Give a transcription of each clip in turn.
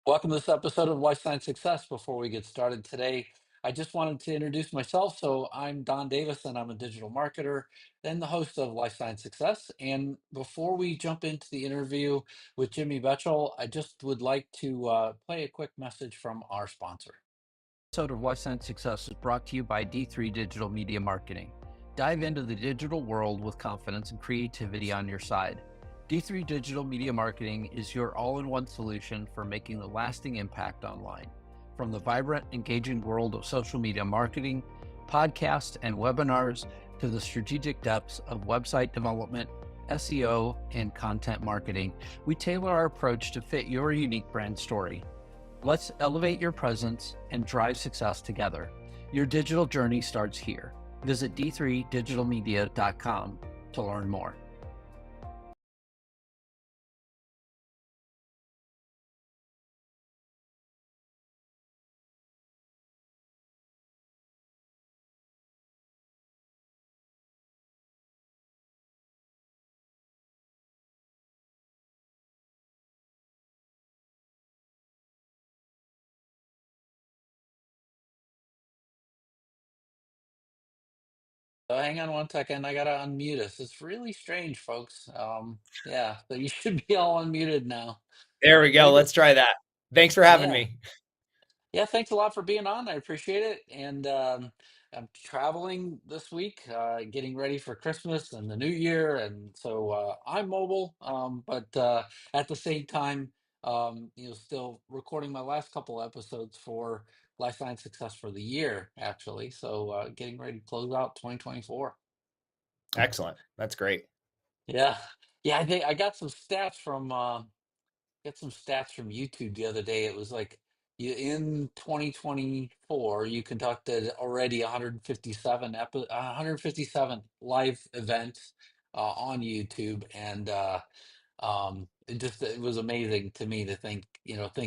Welcome to this episode of Life Science Success. Before we get started today, I just wanted to introduce myself. So, I'm Don Davis, and I'm a digital marketer and the host of Life Science Success. And before we jump into the interview with Jimmy Bechtel, I just would like to play a quick message from our sponsor. Episode of Life Science Success is brought to you by D3 Digital Media Marketing. Dive into the digital world with confidence and creativity on your side. D3 Digital Media Marketing is your all-in-one solution for making a lasting impact online. From the vibrant, engaging world of social media marketing, podcasts, and webinars, to the strategic depths of website development, SEO, and content marketing, we tailor our approach to fit your unique brand story. Let's elevate your presence and drive success together. Your digital journey starts here. Visit d3digitalmedia.com to learn more. Hang on one second. I gotta unmute us. It's really strange, folks. Yeah, so you should be all unmuted now. There we go. Great. Let's try that. Thanks for having Yeah. me. Yeah, thanks a lot for being on. I appreciate it. And I'm traveling this week, getting ready for Christmas and the New Year. And so I'm mobile, but at the same time, still recording my last couple episodes for Life Science Success for the year, actually. So getting ready to close out 2024. Excellent. That's great. Yeah. Yeah, I think I got some stats from get some stats from YouTube the other day. It was like in 2024, you conducted already 157 live events on YouTube, and it was amazing to me to think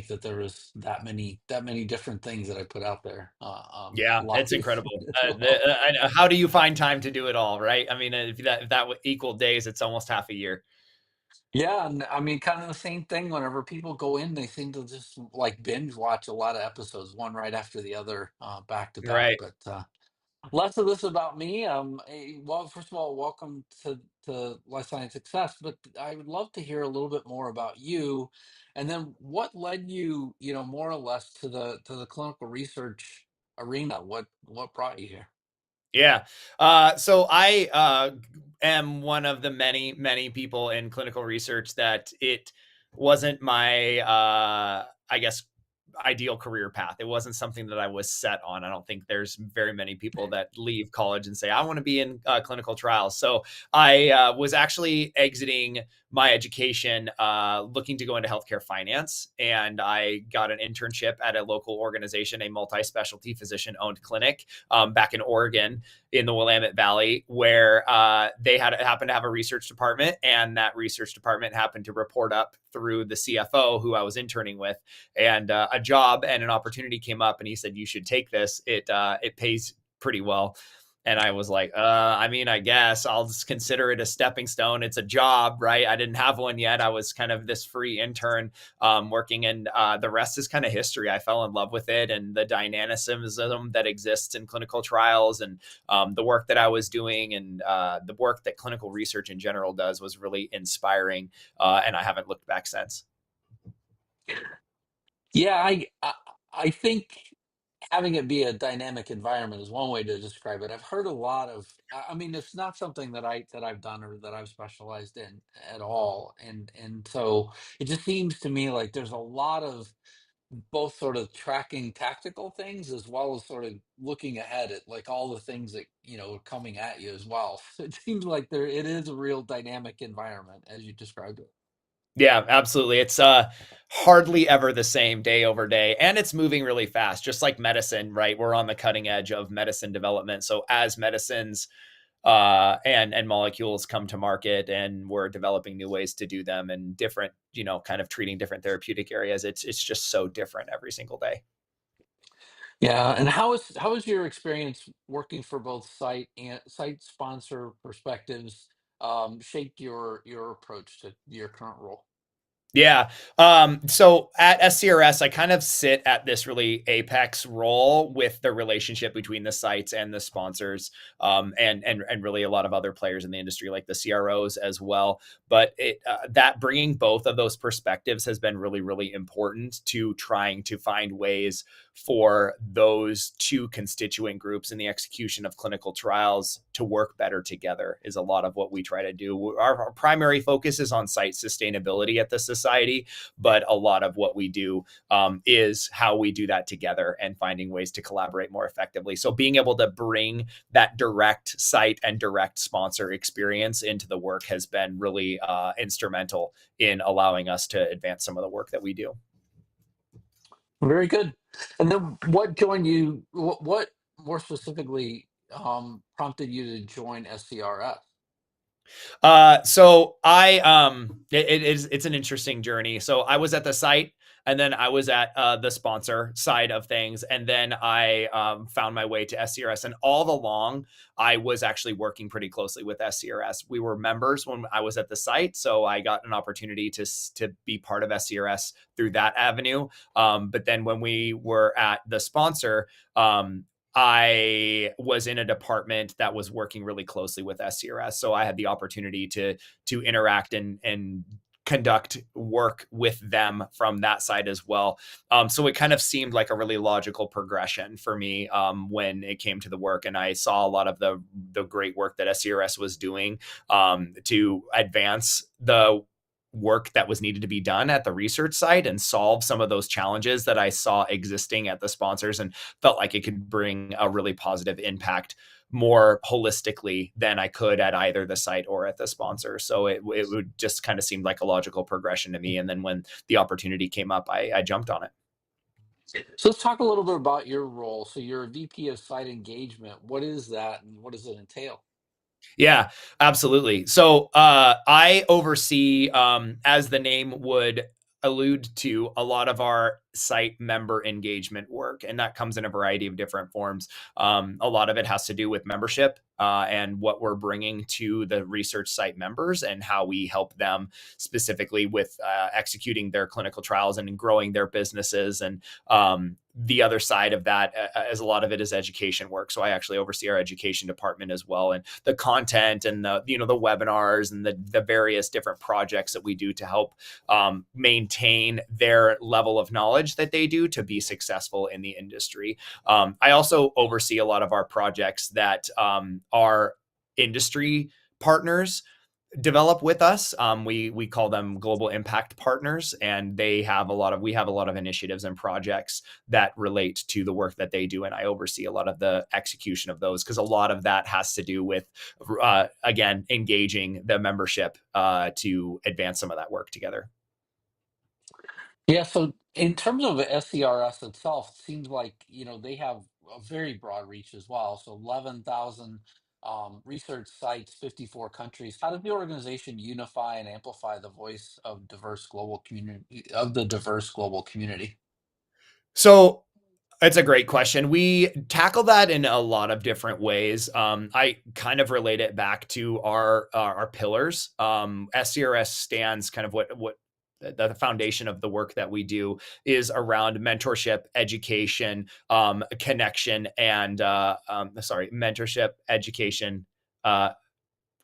that there was that many different things that I put out there Yeah, it's live incredible. as well. How do you find time to do it all, right? I mean, if that would equal days, it's almost half a year. Yeah, and I mean, kind of the same thing. Whenever people go in, they seem to just like binge watch a lot of episodes, one right after the other, back to back. Right. But less of this about me. Well, first of all, welcome to Life Science Success. But I would love to hear a little bit more about you, and then what led you, more or less to the clinical research arena. What brought you here? Yeah. So I am one of the many, many people in clinical research that it wasn't my, I guess, ideal career path. It wasn't something that I was set on. I don't think there's very many people that leave college and say, I want to be in clinical trials. So I was actually exiting my education, looking to go into healthcare finance. And I got an internship at a local organization, a multi specialty physician owned clinic back in Oregon in the Willamette Valley, where they happened to have a research department, and that research department happened to report up through the CFO who I was interning with, and a job and an opportunity came up, and he said, "You should take this. It pays pretty well." And I was like, I mean, I guess I'll just consider it a stepping stone. It's a job, right? I didn't have one yet. I was kind of this free intern working, and the rest is kind of history. I fell in love with it and the dynamicism that exists in clinical trials, and the work that I was doing, and the work that clinical research in general does was really inspiring. And I haven't looked back since. Yeah, I think having it be a dynamic environment is one way to describe it. I've heard a lot of. I mean, it's not something that I've done or that I've specialized in at all, and so it just seems to me like there's a lot of both sort of tracking tactical things as well as sort of looking ahead at like all the things that are coming at you as well. It seems like it is a real dynamic environment as you described it. Yeah, absolutely. It's hardly ever the same day over day, and it's moving really fast, just like medicine, right? We're on the cutting edge of medicine development. So as medicines and molecules come to market, and we're developing new ways to do them, and different, kind of treating different therapeutic areas, it's just so different every single day. Yeah, and how is your experience working for both site and site sponsor perspectives shaped your approach to your current role? Yeah. So at SCRS, I kind of sit at this really apex role with the relationship between the sites and the sponsors, and really a lot of other players in the industry, like the CROs as well. But that bringing both of those perspectives has been really, really important to trying to find ways for those two constituent groups in the execution of clinical trials to work better together. Is a lot of what we try to do. Our primary focus is on site sustainability at the society, but a lot of what we do is how we do that together and finding ways to collaborate more effectively. So being able to bring that direct site and direct sponsor experience into the work has been really instrumental in allowing us to advance some of the work that we do. Very good. And then what joined you? What more specifically prompted you to join SCRS? So it's an interesting journey. So I was at the site, and then I was at the sponsor side of things, and then I found my way to SCRS. And all along, I was actually working pretty closely with SCRS. We were members when I was at the site, so I got an opportunity to be part of SCRS through that avenue. But then when we were at the sponsor, I was in a department that was working really closely with SCRS, so I had the opportunity to interact and conduct work with them from that side as well. So it kind of seemed like a really logical progression for me when it came to the work, and I saw a lot of the great work that SCRS was doing to advance the work that was needed to be done at the research site and solve some of those challenges that I saw existing at the sponsors, and felt like it could bring a really positive impact more holistically than I could at either the site or at the sponsor. So it would just kind of seem like a logical progression to me. And then when the opportunity came up, I jumped on it. So let's talk a little bit about your role. So you're a VP of site engagement. What is that, and what does it entail? Yeah, absolutely. So I oversee, as the name would allude to, a lot of our site member engagement work, and that comes in a variety of different forms. A lot of it has to do with membership and what we're bringing to the research site members and how we help them specifically with executing their clinical trials and growing their businesses. And the other side of that, as a lot of it is education work. So I actually oversee our education department as well, and the content and the webinars and the various different projects that we do to help maintain their level of knowledge that they do to be successful in the industry. I also oversee a lot of our projects that our industry partners develop with us. We call them global impact partners, and we have a lot of initiatives and projects that relate to the work that they do, and I oversee a lot of the execution of those, because a lot of that has to do with again, engaging the membership to advance some of that work together. Yeah, so in terms of SCRS itself, it seems like they have a very broad reach as well. So 11,000 research sites, 54 countries. How did the organization unify and amplify the voice of the diverse global community? So it's a great question. We tackle that in a lot of different ways. I kind of relate it back to our pillars. SCRS stands kind of what the foundation of the work that we do is around mentorship, education, connection, and mentorship, education, uh,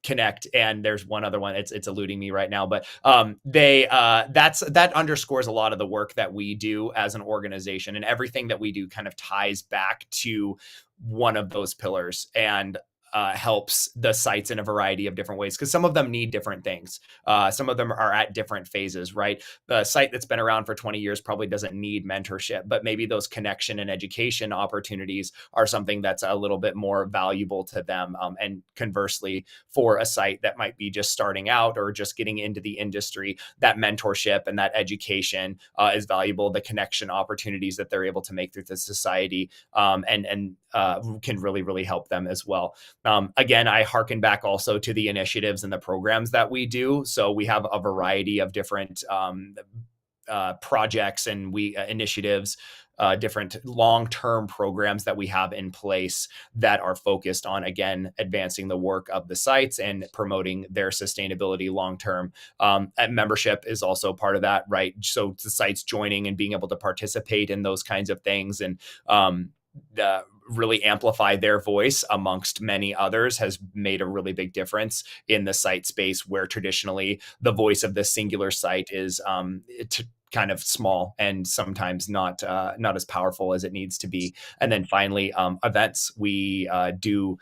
connect, and there's one other one, it's eluding me right now, but they that underscores a lot of the work that we do as an organization, and everything that we do kind of ties back to one of those pillars, and helps the sites in a variety of different ways, because some of them need different things. Some of them are at different phases, right? The site that's been around for 20 years probably doesn't need mentorship, but maybe those connection and education opportunities are something that's a little bit more valuable to them. And conversely, for a site that might be just starting out or just getting into the industry, that mentorship and that education is valuable. The connection opportunities that they're able to make through the society, and can really, really help them as well. Again, I harken back also to the initiatives and the programs that we do. So we have a variety of different projects and initiatives, different long-term programs that we have in place that are focused on, again, advancing the work of the sites and promoting their sustainability long-term. And membership is also part of that, right? So the sites joining and being able to participate in those kinds of things and really amplify their voice amongst many others has made a really big difference in the site space, where traditionally the voice of the singular site is kind of small and sometimes not as powerful as it needs to be. And then finally, events. We do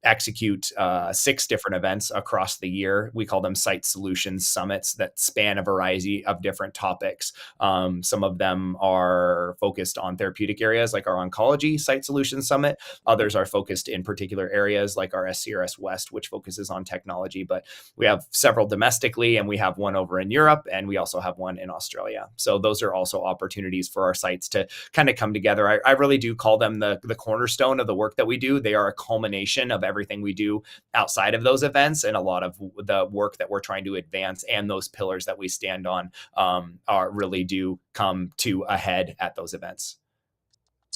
execute 6 different events across the year. We call them site solutions summits that span a variety of different topics. Some of them are focused on therapeutic areas, like our oncology site solutions summit. Others are focused in particular areas, like our SCRS West, which focuses on technology. But we have several domestically, and we have one over in Europe, and we also have one in Australia. So those are also opportunities for our sites to kind of come together. I really do call them the cornerstone of the work that we do. They are a culmination of everything we do outside of those events, and a lot of the work that we're trying to advance and those pillars that we stand on are really do come to a head at those events.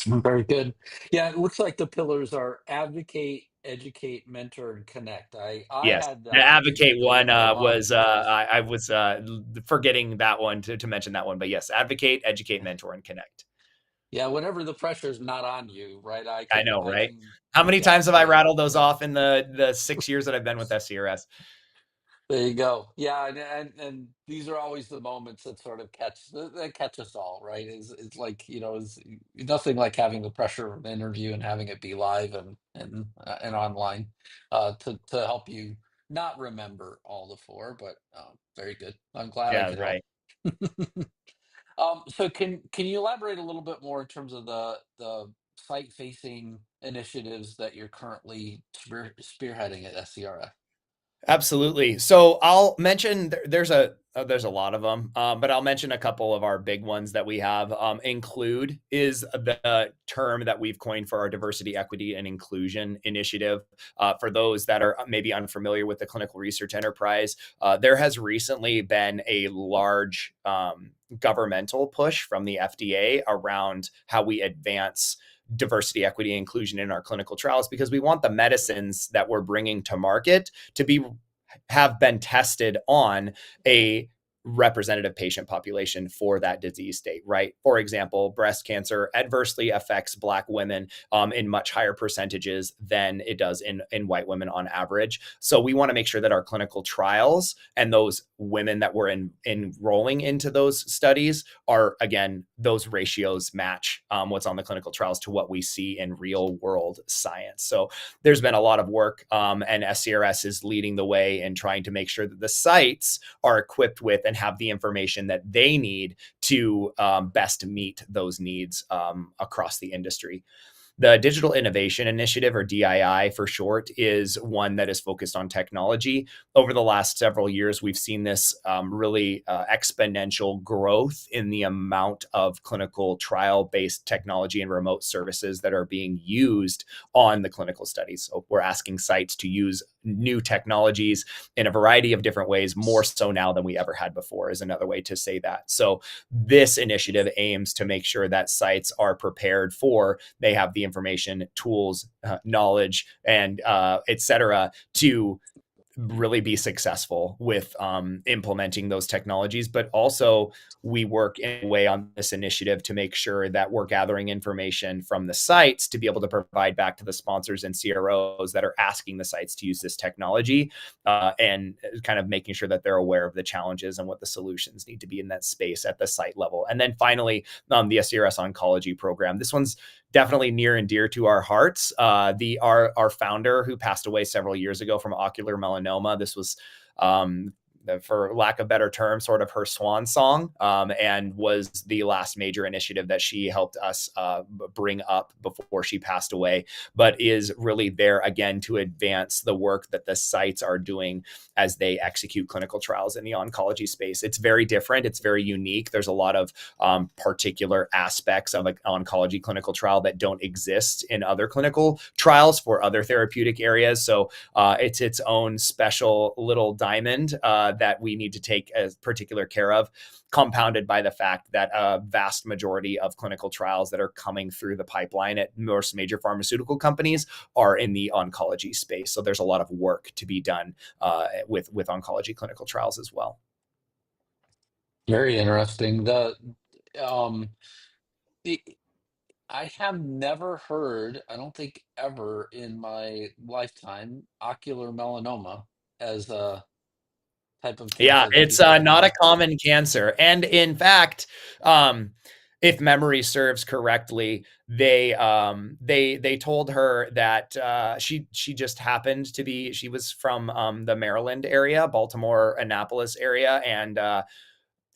Very good. Yeah, it looks like the pillars are advocate, educate, mentor, and connect. I Yes, had the advocate those one underlined was because I was forgetting that one to mention that one, but yes, advocate, educate, mentor, and connect. yeah, whenever the pressure is not on you, right? I know, I right? can How many times have I cascade. rattled those off in the 6 years that I've been with SCRS? There you go. Yeah, and these are always the moments that sort of catch us all, right? It's like, is nothing like having the pressure of an interview and having it be live and online to help you not remember all the four, but very good. I'm glad I Yeah, could help. right. So can you elaborate a little bit more in terms of the site facing initiatives that you're currently spearheading at SCRF? Absolutely. So I'll mention there's a lot of them, but I'll mention a couple of our big ones that we have. Include is the term that we've coined for our diversity, equity, and inclusion initiative. For those that are maybe unfamiliar with the clinical research enterprise, there has recently been a large governmental push from the FDA around how we advance diversity, equity, and inclusion in our clinical trials, because we want the medicines that we're bringing to market to be have been tested on a representative patient population for that disease state, right? For example, breast cancer adversely affects Black women in much higher percentages than it does in white women on average. So we want to make sure that our clinical trials and those women that we're enrolling into those studies are, again, those ratios match what's on the clinical trials to what we see in real world science. So there's been a lot of work, and SCRS is leading the way in trying to make sure that the sites are equipped with and have the information that they need to best meet those needs across the industry. The Digital Innovation Initiative, or DII for short, is one that is focused on technology. Over the last several years, we've seen this really exponential growth in the amount of clinical trial-based technology and remote services that are being used on the clinical studies. So we're asking sites to use new technologies in a variety of different ways, more so now than we ever had before, is another way to say that. So this initiative aims to make sure that sites are prepared for, they have the information, tools, knowledge, and et cetera, to really be successful with implementing those technologies. But also, we work in a way on this initiative to make sure that we're gathering information from the sites to be able to provide back to the sponsors and CROs that are asking the sites to use this technology, and kind of making sure that they're aware of the challenges and what the solutions need to be in that space at the site level. And then finally, the SCRS oncology program. This one's definitely near and dear to our hearts. Our founder, who passed away several years ago from ocular melanoma, this was, for lack of better term, sort of her swan song, and was the last major initiative that she helped us bring up before she passed away, but is really there again to advance the work that the sites are doing as they execute clinical trials in the oncology space. It's very different. It's very unique. There's a lot of particular aspects of an oncology clinical trial that don't exist in other clinical trials for other therapeutic areas. So it's its own special little diamond that we need to take as particular care of, compounded by the fact that a vast majority of clinical trials that are coming through the pipeline at most major pharmaceutical companies are in the oncology space. So there's a lot of work to be done with oncology clinical trials as well. Very interesting. Um, the I have never heard, I don't think ever in my lifetime, ocular melanoma as a type of Yeah, cancer that it's people deal not a with. common cancer, and in fact, um, if memory serves correctly, they told her that she just happened to be she was from the Maryland area, Baltimore, Annapolis area, and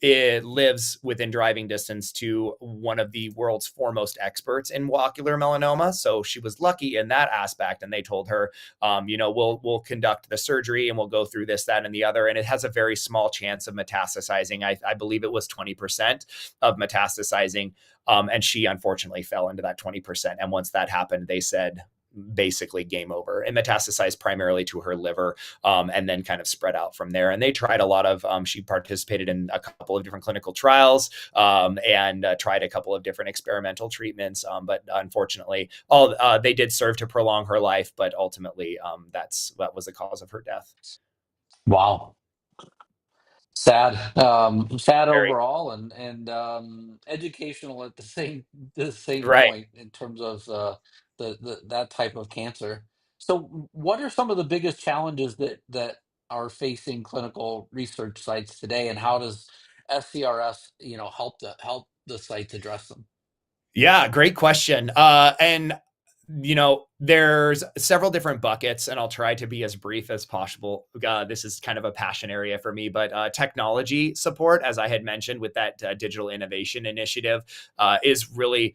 it lives within driving distance to one of the world's foremost experts in ocular melanoma. So she was lucky in that aspect. And they told her, we'll conduct the surgery and we'll go through this, that, and the other. And it has a very small chance of metastasizing. I believe it was 20% of metastasizing. And she unfortunately fell into that 20%. And once that happened, they said, basically game over. It metastasized primarily to her liver, and then kind of spread out from there. And they tried a lot of, she participated in a couple of different clinical trials, and tried a couple of different experimental treatments. But unfortunately, they did serve to prolong her life, but ultimately, that was the cause of her death. Wow. Sad, sad Very overall, and educational at the same right. point in terms of the that type of cancer. So, what are some of the biggest challenges that are facing clinical research sites today, and how does SCRS, help the sites address them? Yeah, great question. And there's several different buckets, and I'll try to be as brief as possible. This is kind of a passion area for me, but technology support, as I had mentioned with that digital innovation initiative, is really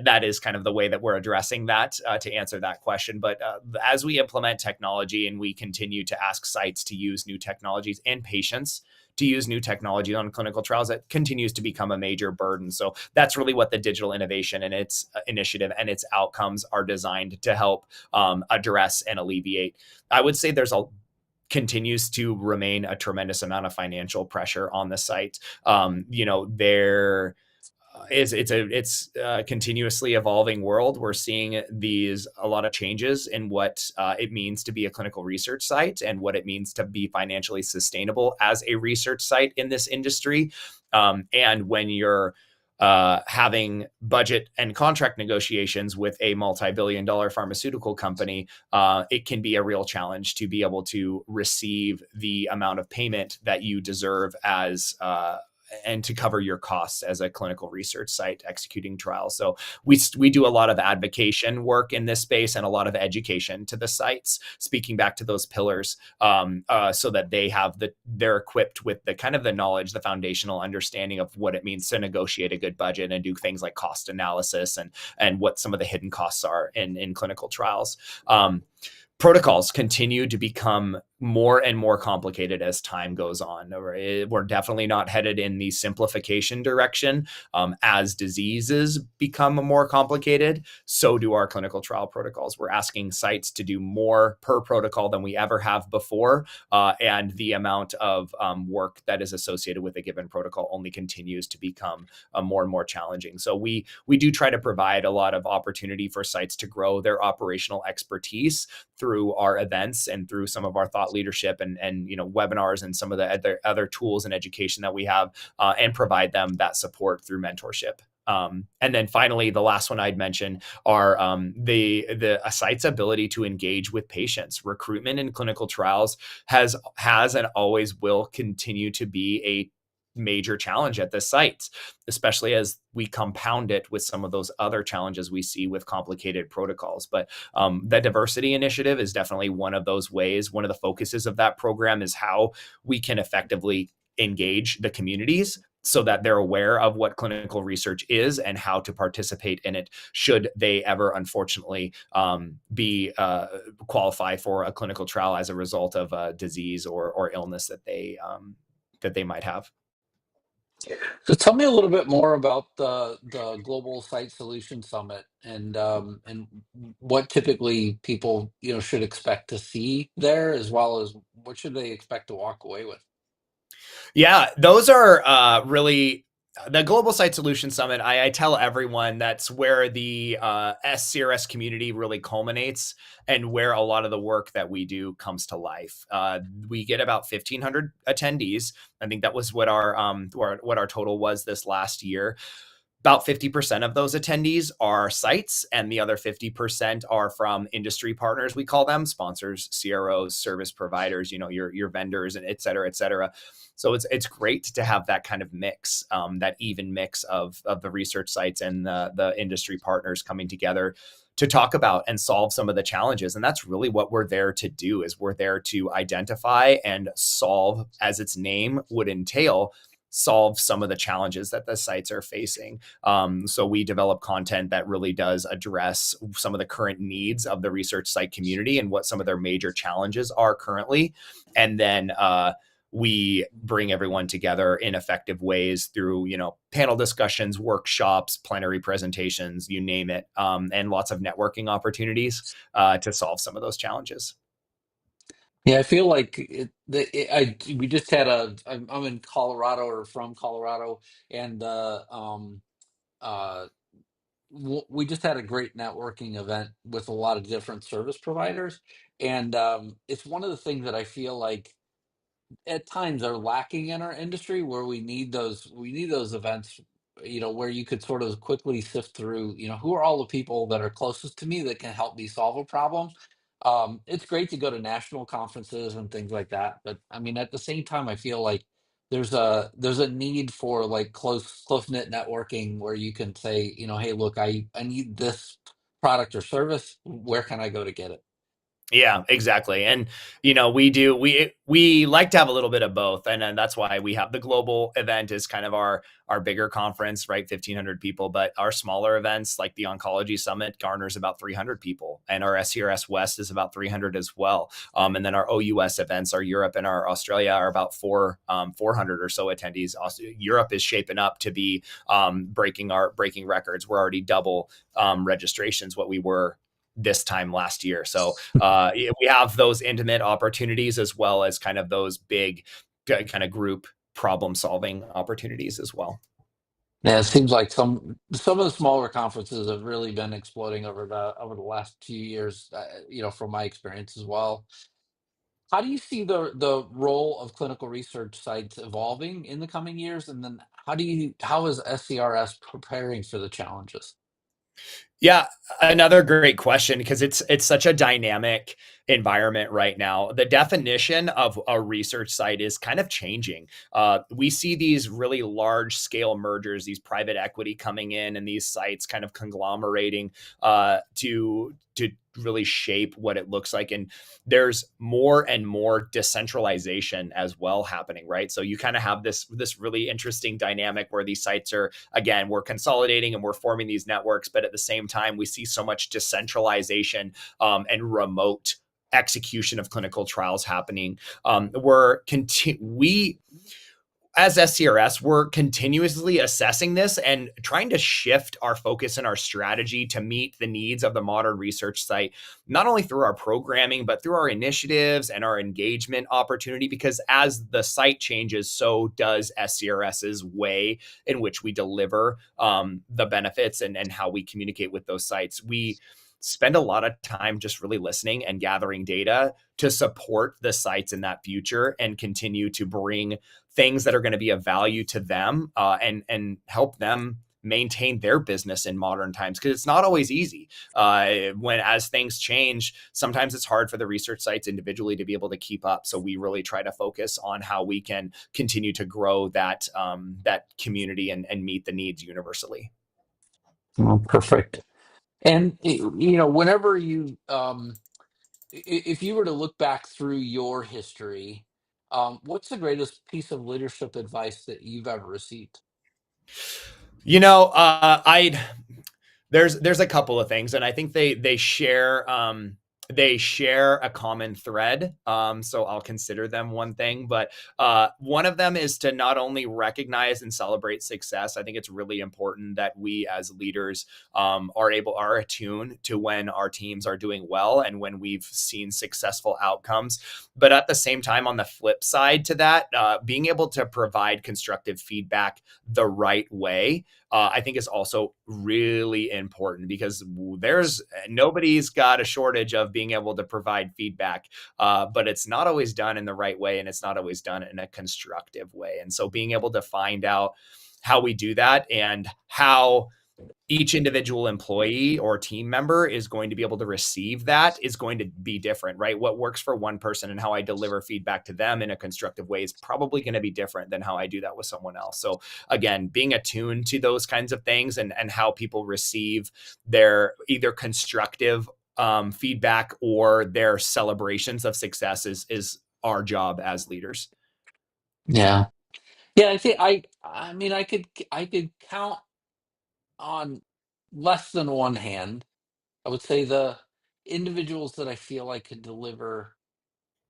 that is kind of the way that we're addressing that to answer that question. But as we implement technology and we continue to ask sites to use new technologies and patients to use new technology on clinical trials, that continues to become a major burden. So that's really what the digital innovation and its initiative and its outcomes are designed to help address and alleviate. I would say continues to remain a tremendous amount of financial pressure on the site. There it's a continuously evolving world. We're seeing a lot of changes in what it means to be a clinical research site and what it means to be financially sustainable as a research site in this industry. And when you're having budget and contract negotiations with a multi-billion-dollar pharmaceutical company, it can be a real challenge to be able to receive the amount of payment that you deserve as and to cover your costs as a clinical research site executing trials. So we do a lot of advocation work in this space and a lot of education to the sites, speaking back to those pillars, so that they're equipped with the kind of the knowledge, the foundational understanding of what it means to negotiate a good budget and do things like cost analysis and what some of the hidden costs are in clinical trials. Protocols continue to become more and more complicated as time goes on. We're definitely not headed in the simplification direction. As diseases become more complicated, so do our clinical trial protocols. We're asking sites to do more per protocol than we ever have before, and the amount of work that is associated with a given protocol only continues to become more and more challenging. So we do try to provide a lot of opportunity for sites to grow their operational expertise through our events and through some of our thought leadership and webinars and some of the other tools and education that we have, and provide them that support through mentorship. And then finally, the last one I'd mention are a site's ability to engage with patients. Recruitment in clinical trials has and always will continue to be a major challenge at the sites, especially as we compound it with some of those other challenges we see with complicated protocols. But the diversity initiative is definitely one of those ways. One of the focuses of that program is how we can effectively engage the communities so that they're aware of what clinical research is and how to participate in it should they ever unfortunately be qualify for a clinical trial as a result of a disease or illness that they might have. So tell me a little bit more about the Global Site Solution Summit and what typically people should expect to see there, as well as what should they expect to walk away with. Yeah, those are really the Global Site Solution Summit. I tell everyone that's where the SCRS community really culminates and where a lot of the work that we do comes to life. We get about 1,500 attendees. I think that was what our total was this last year. About 50% of those attendees are sites, and the other 50% are from industry partners. We call them sponsors, CROs, service providers, your vendors, and et cetera, et cetera. So it's great to have that kind of mix, that even mix of the research sites and the industry partners coming together to talk about and solve some of the challenges. And that's really what we're there to do. Is we're there to identify and solve, as its name would entail, solve some of the challenges that the sites are facing. So we develop content that really does address some of the current needs of the research site community and what some of their major challenges are currently. And then we bring everyone together in effective ways through, panel discussions, workshops, plenary presentations, you name it, and lots of networking opportunities to solve some of those challenges. Yeah, I feel like we just had I'm in Colorado or from Colorado, and uh, we just had a great networking event with a lot of different service providers, and it's one of the things that I feel like at times are lacking in our industry, where we need those events, where you could sort of quickly sift through, who are all the people that are closest to me that can help me solve a problem. It's great to go to national conferences and things like that, but I mean, at the same time, I feel like there's a need for like close knit networking, where you can say, hey, look, I need this product or service, where can I go to get it? Yeah, exactly. And we like to have a little bit of both, and then that's why we have the global event is kind of our bigger conference, right? 1,500 people, but our smaller events like the Oncology Summit garners about 300 people, and our SCRS West is about 300 as well. And then our OUS events, our Europe and our Australia, are about 400 or so attendees. Also, Europe is shaping up to be breaking records. We're already double registrations what we were this time last year. So we have those intimate opportunities as well as kind of those big kind of group problem solving opportunities as well. Yeah, it seems like some of the smaller conferences have really been exploding over the last few years. From my experience as well. How do you see the role of clinical research sites evolving in the coming years, and then how is SCRS preparing for the challenges? Yeah, another great question because it's such a dynamic environment right now. The definition of a research site is kind of changing. We see these really large scale mergers, these private equity coming in, and these sites kind of conglomerating to really shape what it looks like. And there's more and more decentralization as well happening, right? So you kind of have this really interesting dynamic where these sites are, again, we're consolidating and we're forming these networks, but at the same time we see so much decentralization and remote execution of clinical trials happening. We as SCRS, we're continuously assessing this and trying to shift our focus and our strategy to meet the needs of the modern research site, not only through our programming, but through our initiatives and our engagement opportunity. Because as the site changes, so does SCRS's way in which we deliver the benefits and how we communicate with those sites. We spend a lot of time just really listening and gathering data to support the sites in that future and continue to bring things that are going to be of value to them and help them maintain their business in modern times, because it's not always easy. When as things change, sometimes it's hard for the research sites individually to be able to keep up. So we really try to focus on how we can continue to grow that community and meet the needs universally. Oh, perfect. And whenever if you were to look back through your history, what's the greatest piece of leadership advice that you've ever received? I there's a couple of things, and I think they share. they share a common thread. So I'll consider them one thing, but one of them is to not only recognize and celebrate success. I think it's really important that we as leaders are attuned to when our teams are doing well and when we've seen successful outcomes. But at the same time, on the flip side to that, being able to provide constructive feedback the right way, I think is also really important, because nobody's got a shortage of being able to provide feedback, but it's not always done in the right way, and it's not always done in a constructive way. And so being able to find out how we do that and how each individual employee or team member is going to be able to receive that is going to be different, right? What works for one person and how I deliver feedback to them in a constructive way is probably going to be different than how I do that with someone else. So again, being attuned to those kinds of things and how people receive their either constructive feedback or their celebrations of success is our job as leaders. Yeah. Yeah, I think I mean I could count on less than one hand. I would say the individuals that I feel I could deliver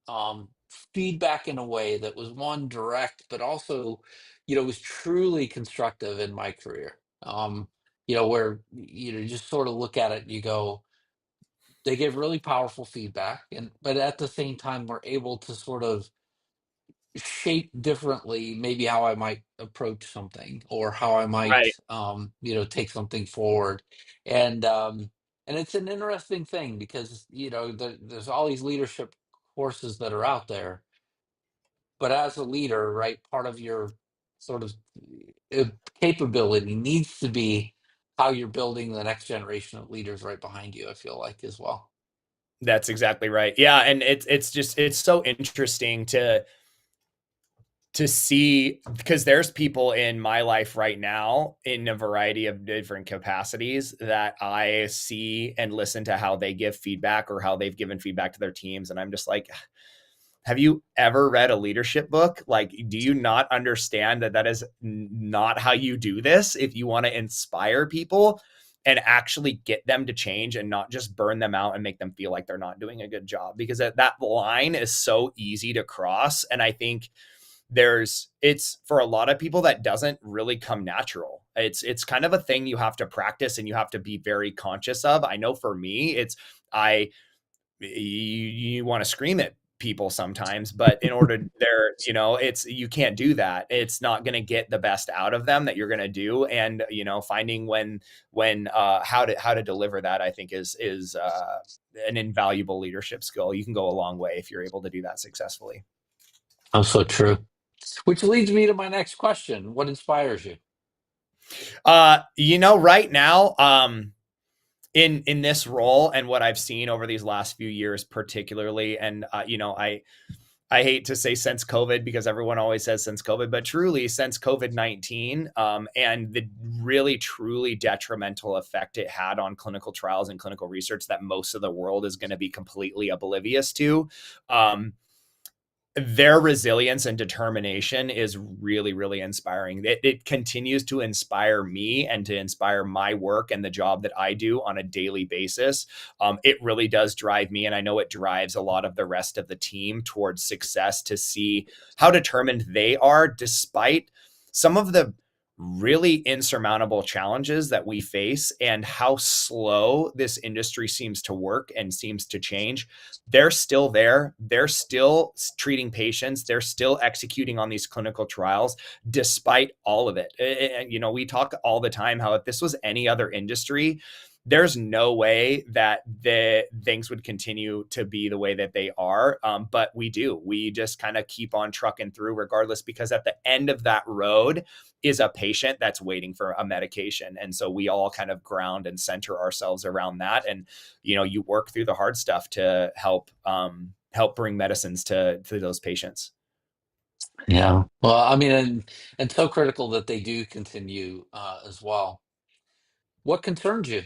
um feedback in a way that was, one, direct, but also, was truly constructive in my career. Where just sort of look at it and you go, they give really powerful feedback, and but at the same time we're able to sort of shape differently maybe how I might approach something, or how I might Right. take something forward. And it's an interesting thing because there's all these leadership courses that are out there, but as a leader, right, part of your sort of uh, capability needs to be how you're building the next generation of leaders right behind you, I feel like, as well. That's exactly right. Yeah, and it's so interesting to see, because there's people in my life right now in a variety of different capacities that I see and listen to how they give feedback or how they've given feedback to their teams, and I'm just like, have you ever read a leadership book? Like, do you not understand that that is not how you do this if you want to inspire people and actually get them to change and not just burn them out and make them feel like they're not doing a good job? Because that line is so easy to cross. And I think it's for a lot of people that doesn't really come natural. It's kind of a thing you have to practice and you have to be very conscious of. I know for me, I you want to scream at people sometimes, but in order there, it's, you can't do that. It's not going to get the best out of them that you're going to do. And finding when how to deliver that, I think is an invaluable leadership skill. You can go a long way if you're able to do that successfully. Oh, so true. Which leads me to my next question: what inspires you? Right now, in this role and what I've seen over these last few years, particularly, and I hate to say since COVID, because everyone always says since COVID, but truly since COVID-19, and the really truly detrimental effect it had on clinical trials and clinical research that most of the world is going to be completely oblivious to. Their resilience and determination is really, really inspiring. It continues to inspire me and to inspire my work and the job that I do on a daily basis. It really does drive me, and I know it drives a lot of the rest of the team towards success, to see how determined they are despite some of the really insurmountable challenges that we face and how slow this industry seems to work and seems to change. They're still there. They're still treating patients. They're still executing on these clinical trials despite all of it. We talk all the time how if this was any other industry, there's no way that the things would continue to be the way that they are. But we do. We just kind of keep on trucking through regardless, because at the end of that road is a patient that's waiting for a medication. And so we all kind of ground and center ourselves around that. And, you work through the hard stuff to help bring medicines to those patients. Yeah. Well, I mean, and so critical that they do continue as well. What concerns you?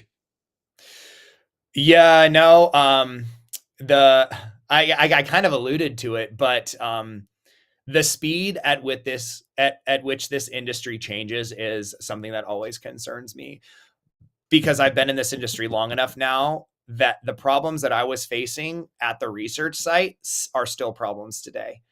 Yeah, no. The I kind of alluded to it, but the speed at which this industry changes is something that always concerns me, because I've been in this industry long enough now that the problems that I was facing at the research site are still problems today.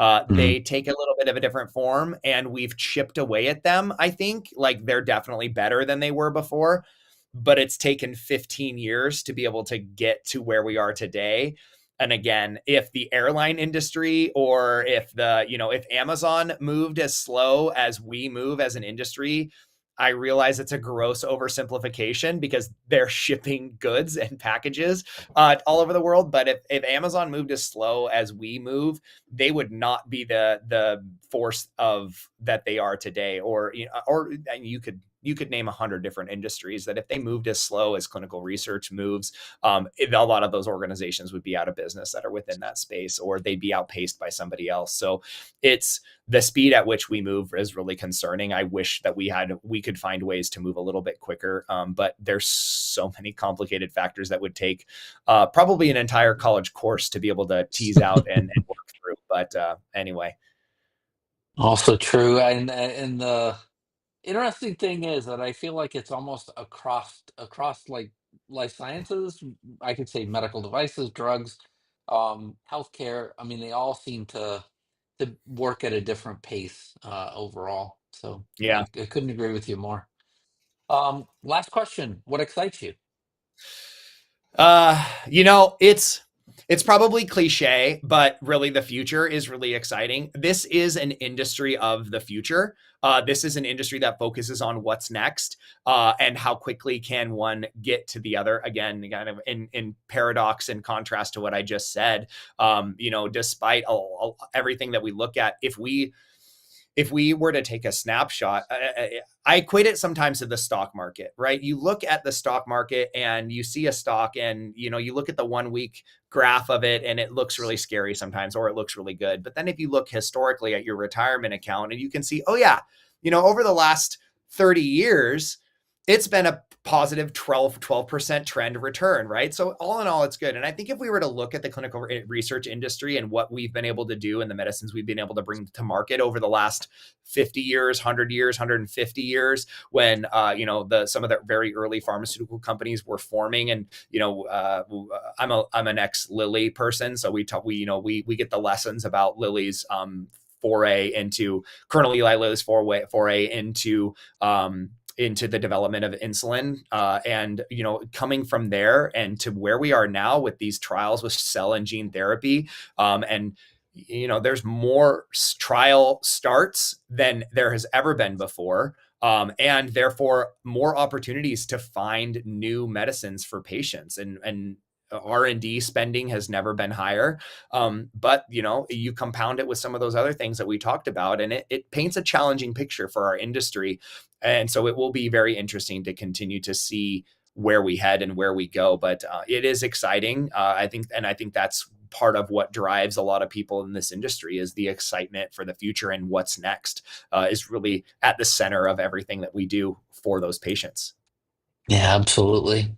Mm. They take a little bit of a different form, and we've chipped away at them. I think like they're definitely better than they were before, but it's taken 15 years to be able to get to where we are today. And again, if the airline industry, or if if Amazon moved as slow as we move as an industry, I realize it's a gross oversimplification because they're shipping goods and packages all over the world. But if Amazon moved as slow as we move, they would not be the force of that they are today. Or and you could name 100 different industries that if they moved as slow as clinical research moves, a lot of those organizations would be out of business that are within that space, or they'd be outpaced by somebody else. So it's the speed at which we move is really concerning. I wish that we could find ways to move a little bit quicker, but there's so many complicated factors that would take probably an entire college course to be able to tease out and work through. But anyway, Also true. And the interesting thing is that I feel like it's almost across like life sciences. I could say medical devices, drugs, healthcare. I mean, they all seem to work at a different pace overall. So yeah. I couldn't agree with you more. Last question: what excites you? It's probably cliche, but really the future is really exciting. This is an industry of the future. This is an industry that focuses on what's next, and how quickly can one get to the other. Again, kind of in paradox and contrast to what I just said. Despite everything that we look at, if we were to take a snapshot, I equate it sometimes to the stock market, right? You look at the stock market and you see a stock, and you look at the 1 week graph of it and it looks really scary sometimes, or it looks really good. But then if you look historically at your retirement account, and you can see, oh yeah, over the last 30 years, it's been a positive 12% trend return, right? So all in all, it's good. And I think if we were to look at the clinical research industry and what we've been able to do and the medicines we've been able to bring to market over the last 50 years, 100 years, 150 years, when some of the very early pharmaceutical companies were forming. And I'm an ex Lilly person, so we get the lessons about Lilly's foray into Colonel Eli Lilly's foray into the development of insulin, and coming from there and to where we are now with these trials with cell and gene therapy, and there's more trial starts than there has ever been before, and therefore more opportunities to find new medicines for patients, and R&D spending has never been higher. But you compound it with some of those other things that we talked about, and it paints a challenging picture for our industry. And so it will be very interesting to continue to see where we head and where we go. But it is exciting, I think, and I think that's part of what drives a lot of people in this industry is the excitement for the future, and what's next is really at the center of everything that we do for those patients. Yeah, absolutely.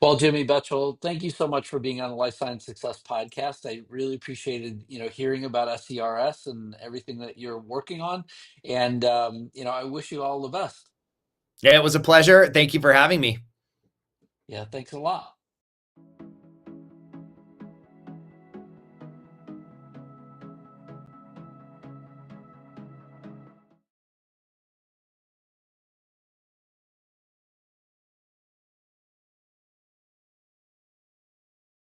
Well, Jimmy Bechtel, thank you so much for being on the Life Science Success podcast. I really appreciated, hearing about SCRS and everything that you're working on. And, I wish you all the best. Yeah, it was a pleasure. Thank you for having me. Yeah, thanks a lot.